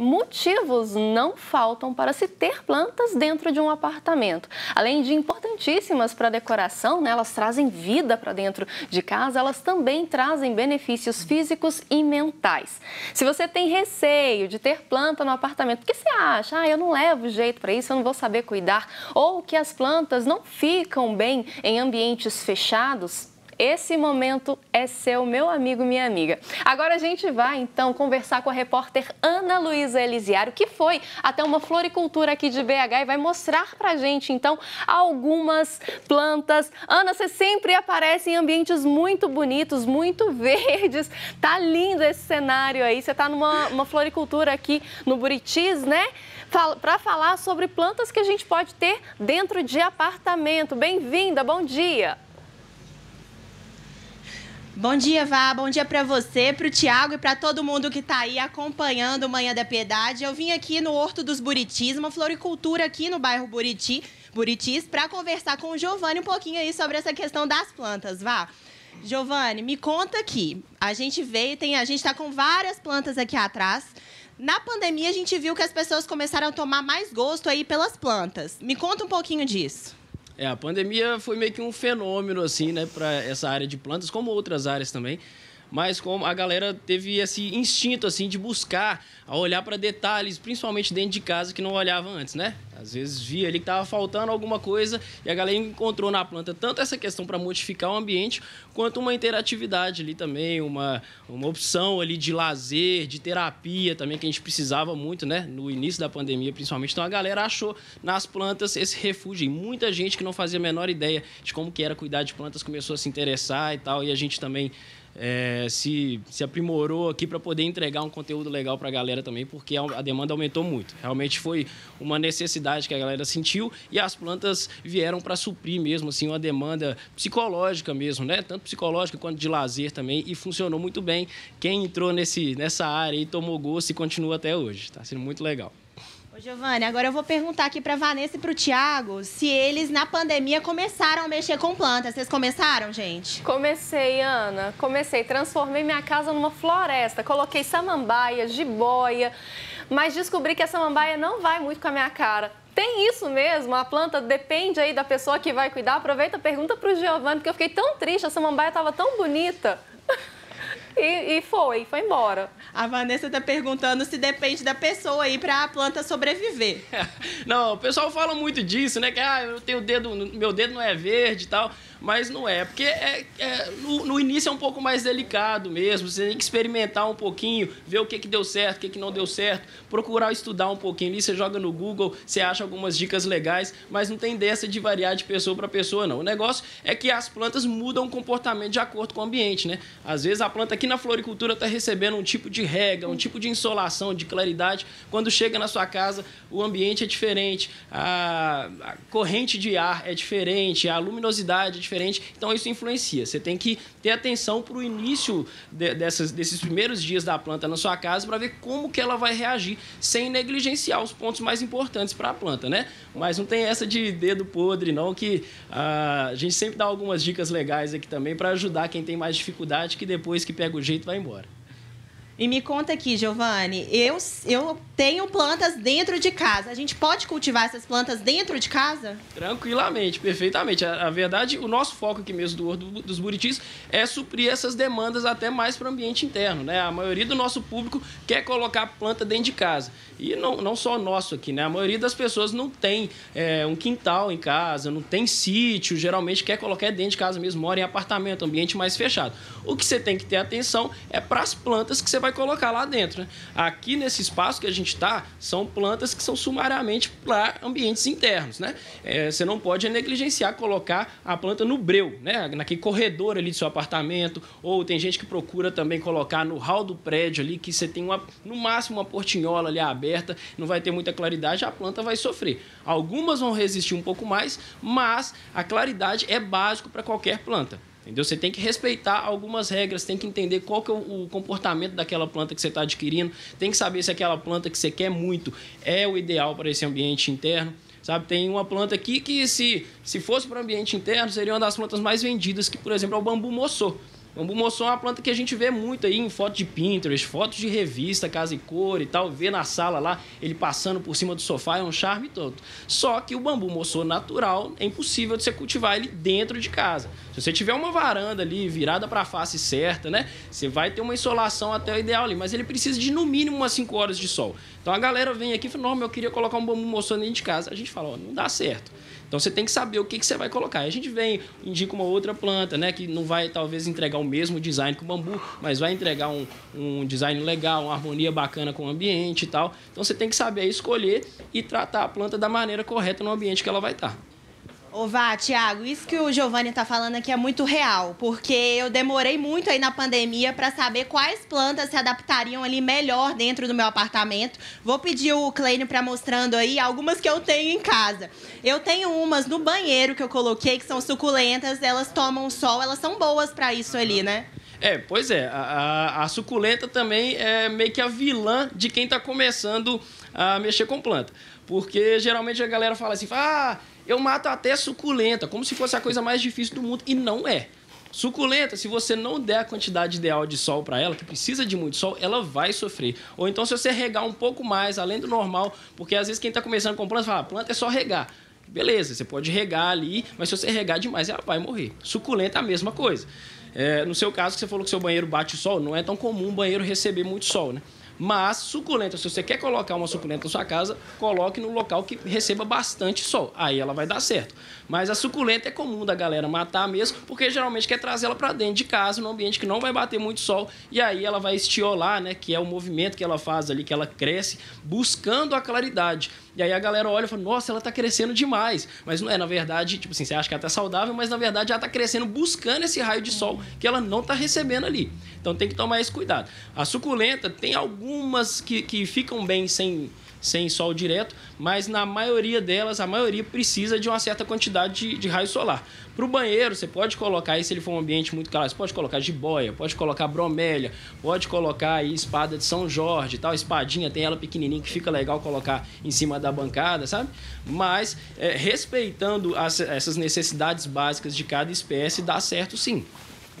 Motivos não faltam para se ter plantas dentro de um apartamento. Além de importantíssimas para a decoração, né, elas trazem vida para dentro de casa, elas também trazem benefícios físicos e mentais. Se você tem receio de ter planta no apartamento, o que você acha? Eu não levo jeito para isso, eu não vou saber cuidar. Ou que as plantas não ficam bem em ambientes fechados? Esse momento é seu, meu amigo, minha amiga. Agora a gente vai, então, conversar com a repórter Ana Luísa Elisiário, que foi até uma floricultura aqui de BH e vai mostrar pra gente, então, algumas plantas. Ana, você sempre aparece em ambientes muito bonitos, muito verdes. Tá lindo esse cenário aí. Você tá numa floricultura aqui no Buritis, né? Para falar sobre plantas que a gente pode ter dentro de apartamento. Bem-vinda, bom dia! Bom dia, Vá. Bom dia para você, para o Tiago e para todo mundo que está aí acompanhando o Manhã da Piedade. Eu vim aqui no Horto dos Buritis, uma floricultura aqui no bairro Buritis, para conversar com o Giovanni um pouquinho aí sobre essa questão das plantas, Vá. Giovanni, me conta aqui. A gente veio, a gente está com várias plantas aqui atrás. Na pandemia, a gente viu que as pessoas começaram a tomar mais gosto aí pelas plantas. Me conta um pouquinho disso. A pandemia foi meio que um fenômeno, assim, né, para essa área de plantas, como outras áreas também. Mas como a galera teve esse instinto, assim, de buscar, a olhar para detalhes, principalmente dentro de casa, que não olhava antes, né? Às vezes via ali que estava faltando alguma coisa e a galera encontrou na planta tanto essa questão para modificar o ambiente, quanto uma interatividade ali também, uma opção ali de lazer, de terapia também, que a gente precisava muito, né? No início da pandemia, principalmente. Então, a galera achou nas plantas esse refúgio. E muita gente que não fazia a menor ideia de como que era cuidar de plantas começou a se interessar e tal. E a gente também se aprimorou aqui para poder entregar um conteúdo legal para a galera também, porque a demanda aumentou muito. Realmente foi uma necessidade que a galera sentiu e as plantas vieram para suprir mesmo, assim, uma demanda psicológica mesmo, né? Tanto psicológica quanto de lazer também, e funcionou muito bem. Quem entrou nessa área e tomou gosto e continua até hoje. Está sendo muito legal. Giovanni, agora eu vou perguntar aqui para a Vanessa e para o Tiago se eles, na pandemia, começaram a mexer com plantas. Vocês começaram, gente? Comecei, Ana. Transformei minha casa numa floresta. Coloquei samambaia, jiboia, mas descobri que a samambaia não vai muito com a minha cara. Tem isso mesmo? A planta depende aí da pessoa que vai cuidar? Aproveita e pergunta para o Giovanni, porque eu fiquei tão triste, a samambaia estava tão bonita. E foi embora. A Vanessa está perguntando se depende da pessoa aí para a planta sobreviver. Não, o pessoal fala muito disso, né? Que eu tenho meu dedo não é verde e tal. Mas não é, porque no início é um pouco mais delicado mesmo. Você tem que experimentar um pouquinho, ver o que deu certo, o que não deu certo, procurar estudar um pouquinho ali. Você joga no Google, você acha algumas dicas legais, mas não tem dessa de variar de pessoa para pessoa, não. O negócio é que as plantas mudam o comportamento de acordo com o ambiente, né? Às vezes a planta aqui na floricultura está recebendo um tipo de rega, um tipo de insolação, de claridade. Quando chega na sua casa, o ambiente é diferente, a corrente de ar é diferente, a luminosidade é diferente. Então isso influencia. Você tem que ter atenção para o início desses primeiros dias da planta na sua casa para ver como que ela vai reagir sem negligenciar os pontos mais importantes para a planta, né? Mas não tem essa de dedo podre, não, que a gente sempre dá algumas dicas legais aqui também para ajudar quem tem mais dificuldade, que depois que pega o jeito vai embora. E me conta aqui, Giovanni, eu tenho plantas dentro de casa. A gente pode cultivar essas plantas dentro de casa? Tranquilamente, perfeitamente. A verdade, o nosso foco aqui mesmo do Horto dos Buritis é suprir essas demandas até mais para o ambiente interno, né? A maioria do nosso público quer colocar planta dentro de casa. E não só nosso aqui, né? A maioria das pessoas não tem um quintal em casa, não tem sítio, geralmente quer colocar dentro de casa mesmo, mora em apartamento, ambiente mais fechado. O que você tem que ter atenção é para as plantas que você vai colocar lá dentro, né? Aqui nesse espaço que a gente está, são plantas que são sumariamente para ambientes internos, né? Você não pode negligenciar colocar a planta no breu, né? Naquele corredor ali do seu apartamento, ou tem gente que procura também colocar no hall do prédio ali, que você tem no máximo uma portinhola ali aberta, não vai ter muita claridade, a planta vai sofrer. Algumas vão resistir um pouco mais, mas a claridade é básico para qualquer planta. Entendeu? Você tem que respeitar algumas regras, tem que entender qual que é o comportamento daquela planta que você está adquirindo, tem que saber se aquela planta que você quer muito é o ideal para esse ambiente interno. Sabe, tem uma planta aqui que, se fosse para o ambiente interno, seria uma das plantas mais vendidas, que, por exemplo, é o bambu moçô. Bambu moçô é uma planta que a gente vê muito aí em foto de Pinterest, fotos de revista, Casa e Cor e tal, vê na sala lá, ele passando por cima do sofá, é um charme todo. Só que o bambu moçô natural é impossível de você cultivar ele dentro de casa. Se você tiver uma varanda ali virada para a face certa, né, você vai ter uma insolação até o ideal ali, mas ele precisa de no mínimo umas 5 horas de sol. Então a galera vem aqui e fala, não, eu queria colocar um bambu moçô dentro de casa. A gente fala, ó, não dá certo. Então você tem que saber o que você vai colocar. Aí a gente vem, indica uma outra planta, né, que não vai talvez entregar o mesmo design que o bambu, mas vai entregar um design legal, uma harmonia bacana com o ambiente e tal. Então você tem que saber escolher e tratar a planta da maneira correta no ambiente que ela vai estar. Ô, Vá, Thiago, isso que o Giovanni tá falando aqui é muito real, porque eu demorei muito aí na pandemia para saber quais plantas se adaptariam ali melhor dentro do meu apartamento. Vou pedir o Clênio para mostrando aí algumas que eu tenho em casa. Eu tenho umas no banheiro que eu coloquei, que são suculentas, elas tomam sol, elas são boas para isso ali, né? Pois é, a suculenta também é meio que a vilã de quem está começando a mexer com planta. Porque geralmente a galera fala assim, eu mato até suculenta, como se fosse a coisa mais difícil do mundo, e não é. Suculenta, se você não der a quantidade ideal de sol para ela, que precisa de muito sol, ela vai sofrer. Ou então se você regar um pouco mais, além do normal, porque às vezes quem está começando com planta fala, planta é só regar. Beleza, você pode regar ali, mas se você regar demais, ela vai morrer. Suculenta é a mesma coisa. No seu caso, que você falou que seu banheiro bate sol, não é tão comum o banheiro receber muito sol, né? Mas suculenta, se você quer colocar uma suculenta na sua casa, coloque no local que receba bastante sol. Aí ela vai dar certo. Mas a suculenta é comum da galera matar mesmo, porque geralmente quer trazer ela para dentro de casa, num ambiente que não vai bater muito sol, e aí ela vai estiolar, né, que é o movimento que ela faz ali, que ela cresce, buscando a claridade. E aí a galera olha e fala, nossa, ela tá crescendo demais. Mas não é, na verdade, tipo assim, você acha que ela tá saudável, mas na verdade ela tá crescendo buscando esse raio de sol que ela não tá recebendo ali. Então tem que tomar esse cuidado. A suculenta tem algumas que ficam bem sem sol direto, mas na maioria delas, a maioria precisa de uma certa quantidade de raio solar. Para o banheiro, você pode colocar aí, se ele for um ambiente muito claro, você pode colocar jiboia, pode colocar bromélia, pode colocar aí espada de São Jorge, tal, espadinha, tem ela pequenininha que fica legal colocar em cima da bancada, sabe? Mas respeitando essas necessidades básicas de cada espécie, dá certo sim.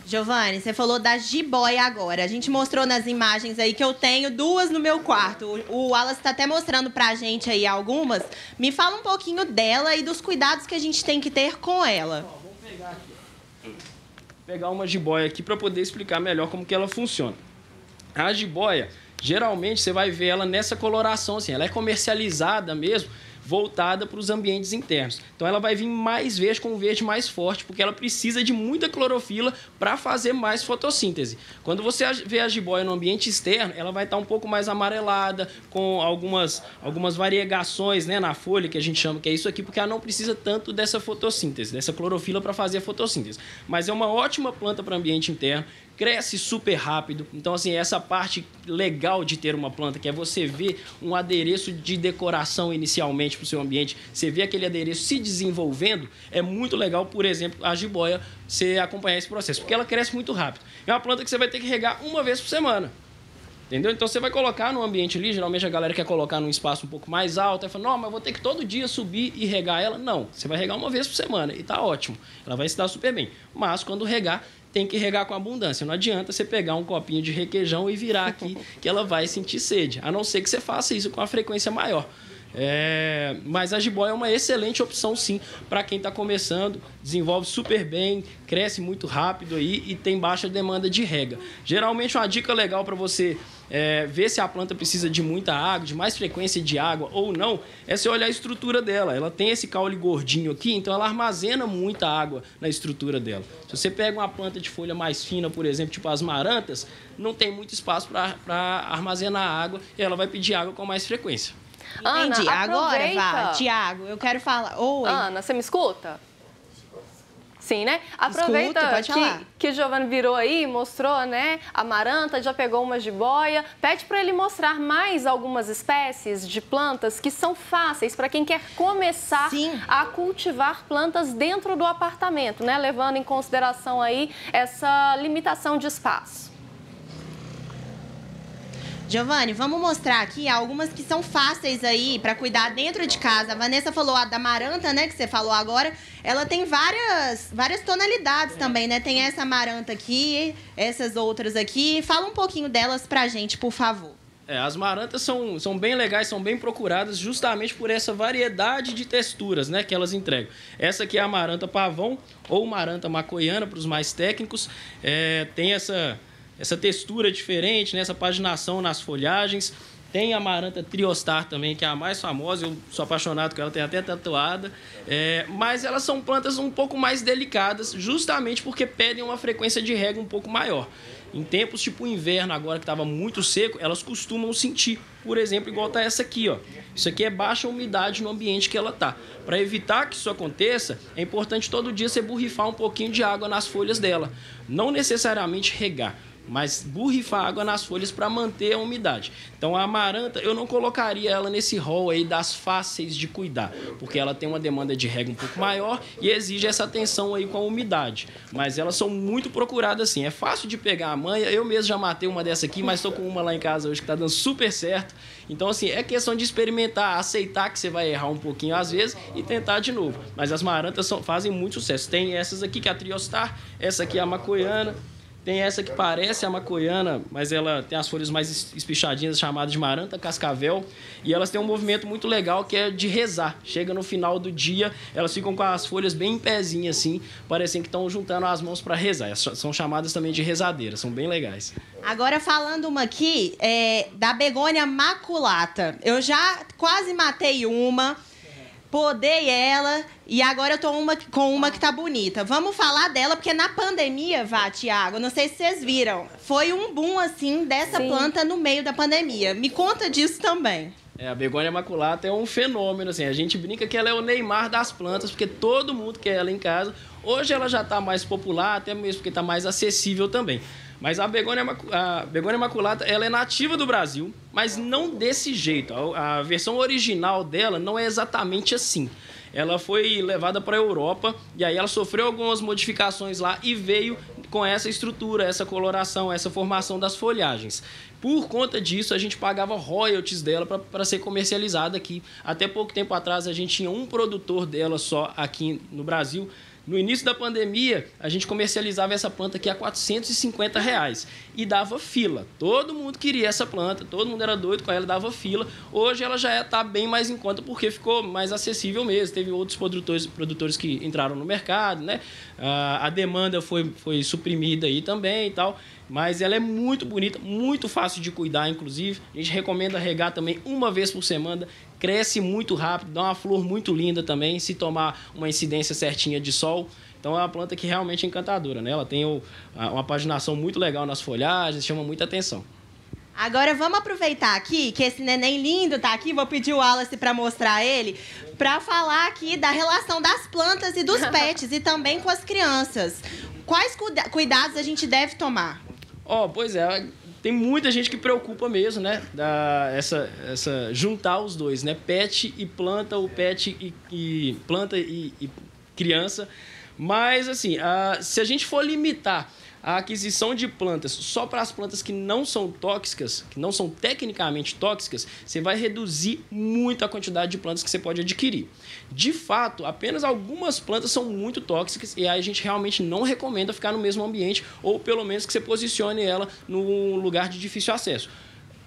Giovanni, você falou da jiboia agora. A gente mostrou nas imagens aí que eu tenho 2 no meu quarto. O Wallace está até mostrando pra gente aí algumas. Me fala um pouquinho dela e dos cuidados que a gente tem que ter com ela. Vamos pegar aqui. Pegar uma jiboia aqui para poder explicar melhor como que ela funciona. A jiboia, geralmente você vai ver ela nessa coloração assim. Ela é comercializada mesmo, voltada para os ambientes internos. Então ela vai vir mais verde, com um verde mais forte, porque ela precisa de muita clorofila para fazer mais fotossíntese. Quando você vê a jiboia no ambiente externo, ela vai estar um pouco mais amarelada, com algumas variegações, né, na folha, que a gente chama que é isso aqui, porque ela não precisa tanto dessa fotossíntese, dessa clorofila para fazer a fotossíntese. Mas é uma ótima planta para ambiente interno, cresce super rápido. Então, assim, essa parte legal de ter uma planta, que é você ver um adereço de decoração inicialmente para o seu ambiente, você vê aquele adereço se desenvolvendo, é muito legal, por exemplo, a jiboia, você acompanhar esse processo, porque ela cresce muito rápido. É uma planta que você vai ter que regar uma vez por semana. Entendeu? Então você vai colocar no ambiente ali, geralmente a galera quer colocar num espaço um pouco mais alto, aí fala, não, mas eu vou ter que todo dia subir e regar ela. Não, você vai regar uma vez por semana e tá ótimo. Ela vai se dar super bem. Mas quando regar, tem que regar com abundância. Não adianta você pegar um copinho de requeijão e virar aqui, que ela vai sentir sede. A não ser que você faça isso com uma frequência maior. Mas a jiboia é uma excelente opção, sim, para quem está começando, desenvolve super bem, cresce muito rápido aí e tem baixa demanda de rega. Geralmente, uma dica legal para você ver se a planta precisa de muita água, de mais frequência de água ou não, é você olhar a estrutura dela. Ela tem esse caule gordinho aqui, então ela armazena muita água na estrutura dela. Se você pega uma planta de folha mais fina, por exemplo, tipo as marantas, não tem muito espaço para armazenar água e ela vai pedir água com mais frequência. Entendi. Ana, agora, Vá, Thiago, eu quero falar. Oi. Ana, você me escuta? Sim, né? Aproveita que o Giovanni virou aí, mostrou, né? A maranta, já pegou uma jiboia. Pede para ele mostrar mais algumas espécies de plantas que são fáceis para quem quer começar a cultivar plantas dentro do apartamento, né? Levando em consideração aí essa limitação de espaço. Giovanni, vamos mostrar aqui algumas que são fáceis aí para cuidar dentro de casa. A Vanessa falou a da amaranta, né, que você falou agora. Ela tem várias tonalidades também, né? Tem essa amaranta aqui, essas outras aqui. Fala um pouquinho delas pra gente, por favor. As marantas são bem legais, são bem procuradas justamente por essa variedade de texturas, né, que elas entregam. Essa aqui é a amaranta pavão ou amaranta macoiana para os mais técnicos. Tem essa textura diferente, né, essa paginação nas folhagens. Tem a amaranta triostar também, que é a mais famosa. Eu sou apaixonado com ela, tenho até tatuada. Mas elas são plantas um pouco mais delicadas, justamente porque pedem uma frequência de rega um pouco maior. Em tempos tipo o inverno, agora que estava muito seco, elas costumam sentir, por exemplo, igual tá essa aqui, ó. Isso aqui é baixa umidade no ambiente que ela tá. Para evitar que isso aconteça, é importante todo dia você borrifar um pouquinho de água nas folhas dela. Não necessariamente regar, mas borrifar água nas folhas para manter a umidade. Então a amaranta, eu não colocaria ela nesse rol aí das fáceis de cuidar, porque ela tem uma demanda de rega um pouco maior e exige essa atenção aí com a umidade. Mas elas são muito procuradas assim, é fácil de pegar a manha. Eu mesmo já matei uma dessa aqui, mas estou com uma lá em casa hoje que está dando super certo. Então assim, é questão de experimentar, aceitar que você vai errar um pouquinho às vezes e tentar de novo. Mas as marantas fazem muito sucesso. Tem essas aqui que é a triostar, essa aqui é a macoiana. Tem essa que parece a macoiana, mas ela tem as folhas mais espichadinhas, chamadas de maranta cascavel. E elas têm um movimento muito legal que é de rezar. Chega no final do dia, elas ficam com as folhas bem em pezinho assim, parecendo que estão juntando as mãos para rezar. São chamadas também de rezadeiras, são bem legais. Agora falando uma aqui, da begônia maculata. Eu já quase matei uma. Podei ela e agora eu tô com uma que tá bonita. Vamos falar dela, porque na pandemia, Tiago, não sei se vocês viram, foi um boom, assim, dessa planta no meio da pandemia. Me conta disso também. A begônia maculata é um fenômeno, assim. A gente brinca que ela é o Neymar das plantas, porque todo mundo quer ela em casa. Hoje ela já tá mais popular, até mesmo porque tá mais acessível também. Mas a begônia maculata, ela é nativa do Brasil, mas não desse jeito. A versão original dela não é exatamente assim. Ela foi levada para a Europa e aí ela sofreu algumas modificações lá e veio com essa estrutura, essa coloração, essa formação das folhagens. Por conta disso, a gente pagava royalties dela para ser comercializada aqui. Até pouco tempo atrás, a gente tinha um produtor dela só aqui no Brasil. No início da pandemia, a gente comercializava essa planta aqui a R$450 e dava fila. Todo mundo queria essa planta, todo mundo era doido com ela, dava fila. Hoje ela já está bem mais em conta porque ficou mais acessível mesmo. Teve outros produtores que entraram no mercado, né? A demanda foi suprimida aí também e tal. Mas ela é muito bonita, muito fácil de cuidar, inclusive. A gente recomenda regar também uma vez por semana. Cresce muito rápido, dá uma flor muito linda também, se tomar uma incidência certinha de sol. Então é uma planta que realmente é encantadora, né? Ela tem uma paginação muito legal nas folhagens, chama muita atenção. Agora vamos aproveitar aqui, que esse neném lindo tá aqui, vou pedir o Wallace para mostrar ele, para falar aqui da relação das plantas e dos pets e também com as crianças. Quais cuidados a gente deve tomar? Pois é, tem muita gente que preocupa mesmo, né? Juntar os dois, né? Pet e planta, ou pet e planta e criança. Mas, assim, se a gente for limitar a aquisição de plantas só para as plantas que não são tóxicas, que não são tecnicamente tóxicas, você vai reduzir muito a quantidade de plantas que você pode adquirir. De fato, apenas algumas plantas são muito tóxicas e aí a gente realmente não recomenda ficar no mesmo ambiente ou pelo menos que você posicione ela num lugar de difícil acesso.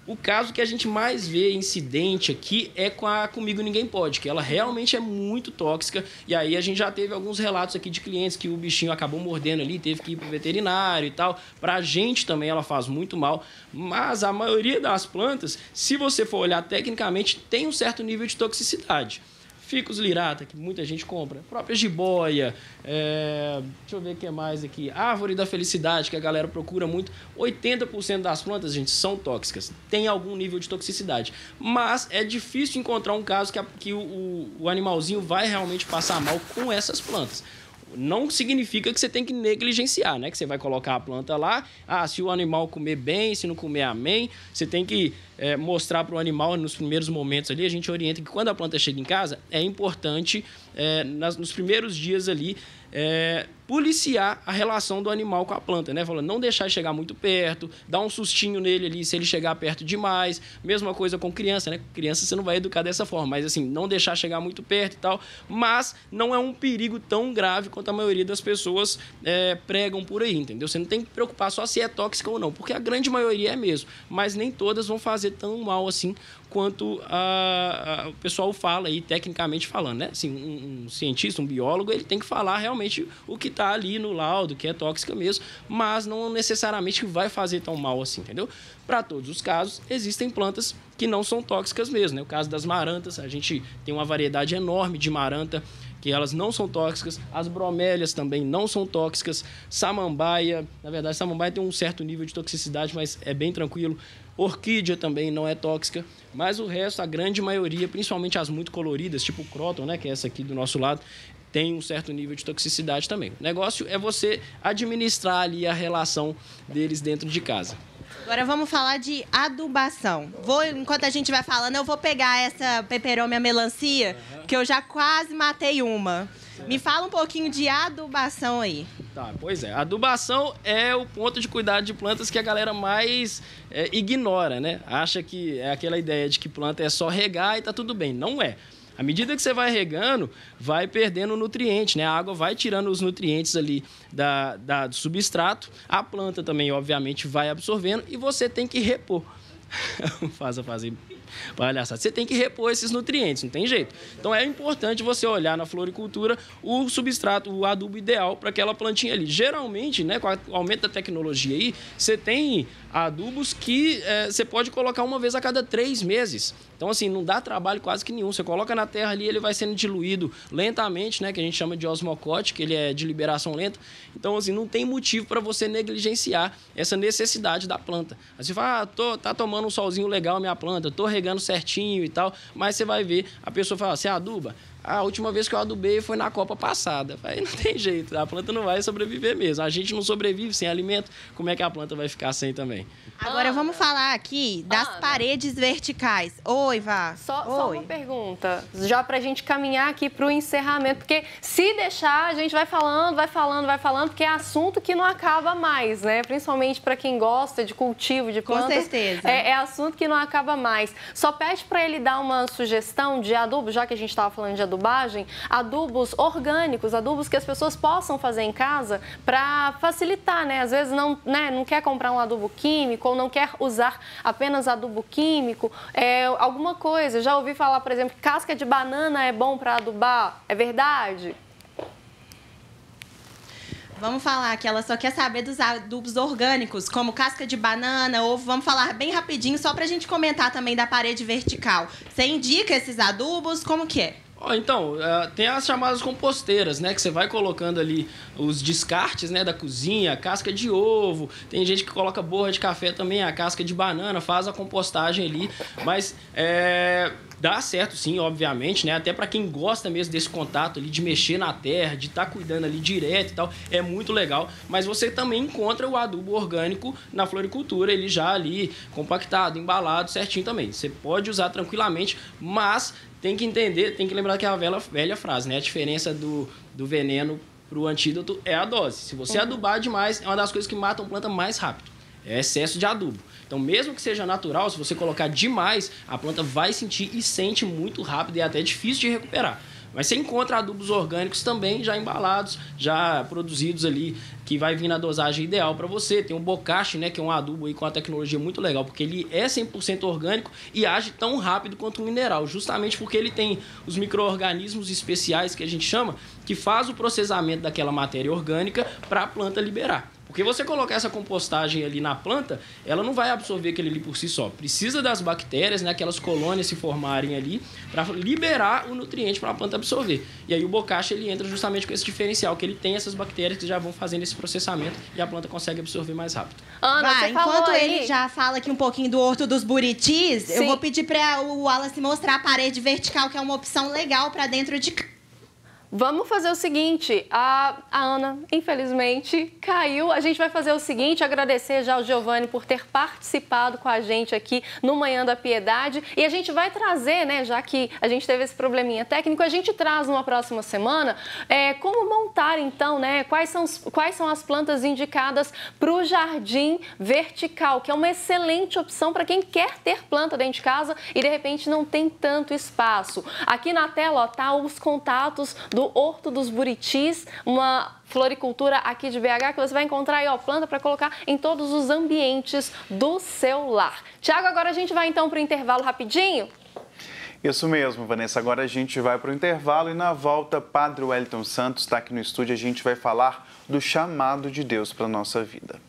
O caso que a gente mais vê incidente aqui é com a Comigo Ninguém Pode, que ela realmente é muito tóxica. E aí a gente já teve alguns relatos aqui de clientes que o bichinho acabou mordendo ali, teve que ir para o veterinário e tal. Para a gente também ela faz muito mal. Mas a maioria das plantas, se você for olhar tecnicamente, tem um certo nível de toxicidade. Ficus lirata, que muita gente compra. Própria jiboia. Deixa eu ver o que mais aqui. Árvore da felicidade, que a galera procura muito. 80% das plantas, gente, são tóxicas. Tem algum nível de toxicidade. Mas é difícil encontrar um caso que o animalzinho vai realmente passar mal com essas plantas. Não significa que você tem que negligenciar, né? Que você vai colocar a planta lá, se o animal comer bem, se não comer, amém. Você tem que mostrar para o animal nos primeiros momentos ali. A gente orienta que quando a planta chega em casa, é importante, nos primeiros dias ali, policiar a relação do animal com a planta, né? Falando, não deixar chegar muito perto, dar um sustinho nele ali se ele chegar perto demais. Mesma coisa com criança, né? Criança você não vai educar dessa forma, mas assim, não deixar chegar muito perto e tal. Mas não é um perigo tão grave quanto a maioria das pessoas pregam por aí, entendeu? Você não tem que preocupar só se é tóxica ou não, porque a grande maioria é mesmo, mas nem todas vão fazer tão mal assim quanto o pessoal fala aí, tecnicamente falando, né? Assim, um cientista, um biólogo, ele tem que falar realmente o que está ali no laudo, que é tóxica mesmo, mas não necessariamente vai fazer tão mal assim, entendeu? Para todos os casos, existem plantas que não são tóxicas mesmo, né? O caso das marantas, a gente tem uma variedade enorme de maranta, que elas não são tóxicas, as bromélias também não são tóxicas, samambaia, na verdade, samambaia tem um certo nível de toxicidade, mas é bem tranquilo, orquídea também não é tóxica, mas o resto, a grande maioria, principalmente as muito coloridas, tipo o cróton, né, que é essa aqui do nosso lado, tem um certo nível de toxicidade também. O negócio é você administrar ali a relação deles dentro de casa. Agora vamos falar de adubação. Enquanto a gente vai falando, eu vou pegar essa peperômia melancia, que eu já quase matei uma. Me fala um pouquinho de adubação aí. Tá, pois é. A adubação é o ponto de cuidado de plantas que a galera mais ignora, né? Acha que é aquela ideia de que planta é só regar e tá tudo bem. Não é. À medida que você vai regando, vai perdendo nutriente, né? A água vai tirando os nutrientes ali do substrato. A planta também, obviamente, vai absorvendo e você tem que repor. Fazer palhaçada. Você tem que repor esses nutrientes, não tem jeito. Então é importante você olhar na floricultura o substrato, o adubo ideal para aquela plantinha ali. Geralmente, né, com o aumento da tecnologia aí, você tem adubos que você pode colocar uma vez a cada 3 meses. Então, assim, não dá trabalho quase que nenhum. Você coloca na terra ali, ele vai sendo diluído lentamente, né, que a gente chama de osmocote, que ele é de liberação lenta. Então, assim, não tem motivo para você negligenciar essa necessidade da planta. Aí você fala, tá tomando um solzinho legal a minha planta, tô regando certinho e tal, mas você vai ver, a pessoa fala, você aduba? A última vez que eu adubei foi na Copa passada. Aí não tem jeito, a planta não vai sobreviver mesmo. A gente não sobrevive sem alimento, como é que a planta vai ficar sem também? Agora vamos falar aqui das paredes verticais. Oi, Vá. Só uma pergunta, já pra gente caminhar aqui pro encerramento, porque se deixar, a gente vai falando, porque é assunto que não acaba mais, né? Principalmente para quem gosta de cultivo de plantas. Com certeza. É assunto que não acaba mais. Só pede para ele dar uma sugestão de adubo, já que a gente estava falando de adubagem, adubos orgânicos, adubos que as pessoas possam fazer em casa para facilitar, né? Às vezes não quer comprar um adubo químico ou não quer usar apenas adubo químico, alguma coisa. Já ouvi falar, por exemplo, que casca de banana é bom para adubar. É verdade? Vamos falar que ela só quer saber dos adubos orgânicos, como casca de banana, ovo. Vamos falar bem rapidinho, só para a gente comentar também da parede vertical. Você indica esses adubos? Como que é? Então, tem as chamadas composteiras, né? Que você vai colocando ali os descartes, né, da cozinha, casca de ovo. Tem gente que coloca borra de café também, a casca de banana, faz a compostagem ali. Mas dá certo sim, obviamente, né? Até para quem gosta mesmo desse contato ali, de mexer na terra, de estar cuidando ali direto e tal, é muito legal. Mas você também encontra o adubo orgânico na floricultura, ele já ali compactado, embalado, certinho também. Você pode usar tranquilamente, mas tem que entender, tem que lembrar que é a velha frase, né? A diferença do veneno para o antídoto é a dose. Se você adubar demais, é uma das coisas que matam a planta mais rápido. É excesso de adubo. Então, mesmo que seja natural, se você colocar demais, a planta vai sentir e sente muito rápido e é até difícil de recuperar. Mas você encontra adubos orgânicos também já embalados, já produzidos ali, que vai vir na dosagem ideal para você. Tem o bocashi, né, que é um adubo aí com uma tecnologia muito legal, porque ele é 100% orgânico e age tão rápido quanto um mineral, justamente porque ele tem os micro-organismos especiais que a gente chama, que faz o processamento daquela matéria orgânica para a planta liberar. Porque você colocar essa compostagem ali na planta, ela não vai absorver aquele ali por si só. Precisa das bactérias, né, aquelas colônias se formarem ali para liberar o nutriente para a planta absorver. E aí o bocashi ele entra justamente com esse diferencial, que ele tem essas bactérias que já vão fazendo esse processamento e a planta consegue absorver mais rápido. Ana, você enquanto falou ele já fala aqui um pouquinho do Horto dos Buritis, eu vou pedir para o Wallace mostrar a parede vertical, que é uma opção legal para dentro de casa. Vamos fazer o seguinte, a Ana, infelizmente, caiu. A gente vai fazer o seguinte, agradecer já ao Giovanni por ter participado com a gente aqui no Manhã da Piedade. E a gente vai trazer, né, já que a gente teve esse probleminha técnico, a gente traz numa próxima semana como montar, então, né, quais são as plantas indicadas para o jardim vertical, que é uma excelente opção para quem quer ter planta dentro de casa e, de repente, não tem tanto espaço. Aqui na tela, ó, tá os contatos do Horto dos Buritis, uma floricultura aqui de BH, que você vai encontrar aí, ó, planta para colocar em todos os ambientes do seu lar. Tiago, agora a gente vai então para o intervalo rapidinho? Isso mesmo, Vanessa. Agora a gente vai para o intervalo e na volta, Padre Wellington Santos está aqui no estúdio. A gente vai falar do chamado de Deus para a nossa vida.